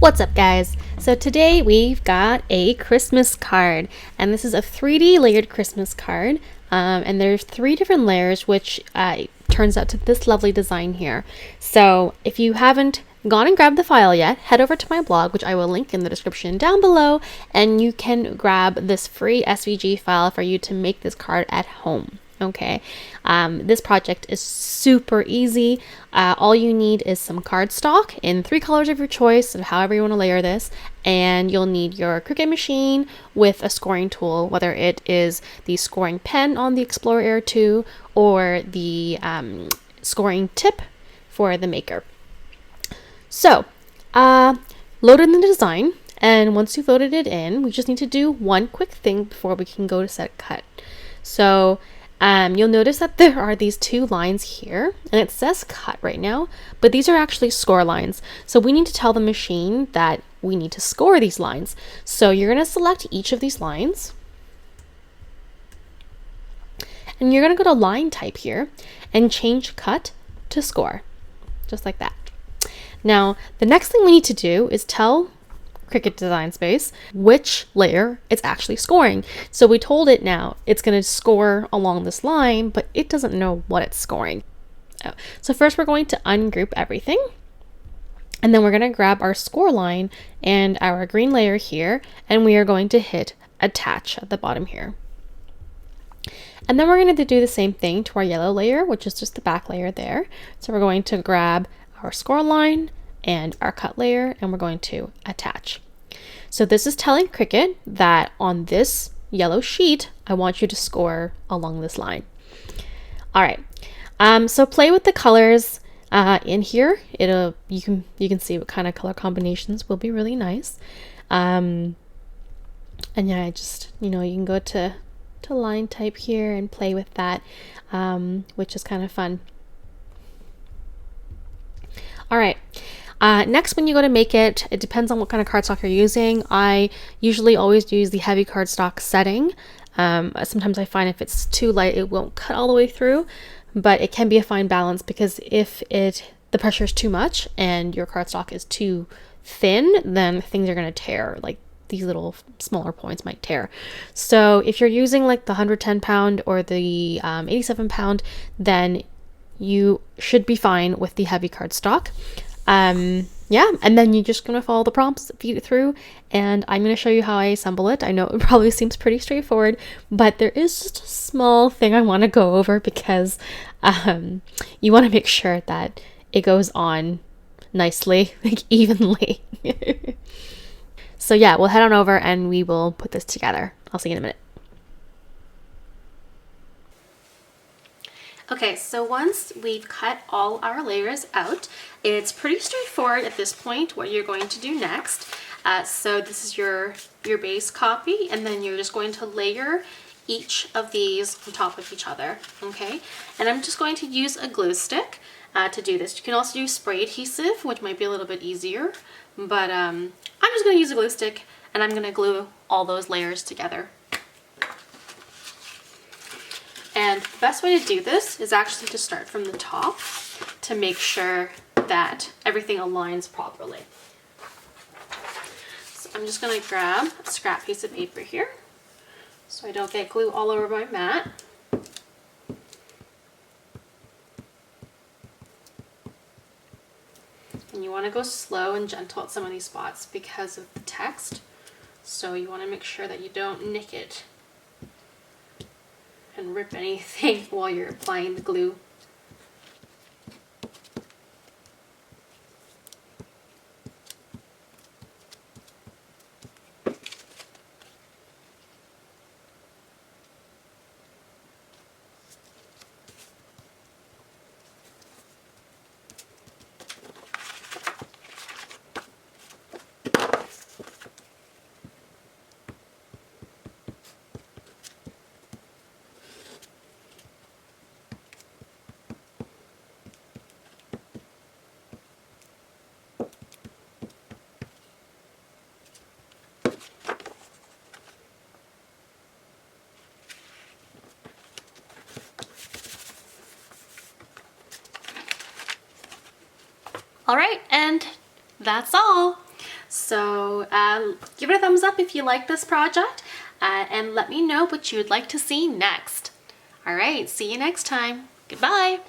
What's up, guys? So today we've got a Christmas card, and this is a 3D layered Christmas card, and there's 3 different layers, which turns out to this lovely design here. So if you haven't gone and grabbed the file yet, head over to my blog, which I will link in the description down below, and you can grab this free SVG file for you to make this card at home. Okay, this project is super easy. All you need is some cardstock in 3 colors of your choice, of however you want to layer this, and you'll need your Cricut machine with a scoring tool, whether it is the scoring pen on the Explorer Air 2 or the scoring tip for the maker. So, load in the design, and once you've loaded it in, we just need to do one quick thing before we can go to set cut. So, you'll notice that there are these 2 lines here, and it says cut right now, but these are actually score lines. So we need to tell the machine that we need to score these lines. So you're going to select each of these lines, and you're going to go to line type here and change cut to score, just like that. Now, the next thing we need to do is tell Cricut Design Space which layer it's actually scoring. So we told it now it's going to score along this line, but it doesn't know what it's scoring. So first we're going to ungroup everything, and then we're going to grab our score line and our green layer here, and we are going to hit attach at the bottom here. And then we're going to do the same thing to our yellow layer, which is just the back layer there. So we're going to grab our score line and our cut layer, and we're going to attach. So this is telling Cricut that on this yellow sheet, I want you to score along this line. All right. So play with the colors in here. You can see what kind of color combinations will be really nice. And yeah, you can go to line type here and play with that, which is kind of fun. All right. Next, when you go to make it, it depends on what kind of cardstock you're using. I usually always use the heavy cardstock setting. Sometimes I find if it's too light, it won't cut all the way through, but it can be a fine balance, because if the pressure is too much and your cardstock is too thin, then things are going to tear. Like these little smaller points might tear. So if you're using like the 110 pound or the 87 pound, then you should be fine with the heavy cardstock. Yeah, and then you're just going to follow the prompts, feed it through, and I'm going to show you how I assemble it. I know it probably seems pretty straightforward, but there is just a small thing I want to go over, because you want to make sure that it goes on nicely, like evenly. So yeah, we'll head on over and we will put this together. I'll see you in a minute. Okay, so once we've cut all our layers out, it's pretty straightforward at this point what you're going to do next. So this is your base copy, and then you're just going to layer each of these on top of each other, okay? And I'm just going to use a glue stick to do this. You can also use spray adhesive, which might be a little bit easier, but I'm just going to use a glue stick, and I'm going to glue all those layers together. And the best way to do this is actually to start from the top to make sure that everything aligns properly. So I'm just going to grab a scrap piece of paper here so I don't get glue all over my mat. And you want to go slow and gentle at some of these spots because of the text. So you want to make sure that you don't nick it and rip anything while you're applying the glue. All right, and that's all. So give it a thumbs up if you like this project, and let me know what you would like to see next. All right, see you next time. Goodbye.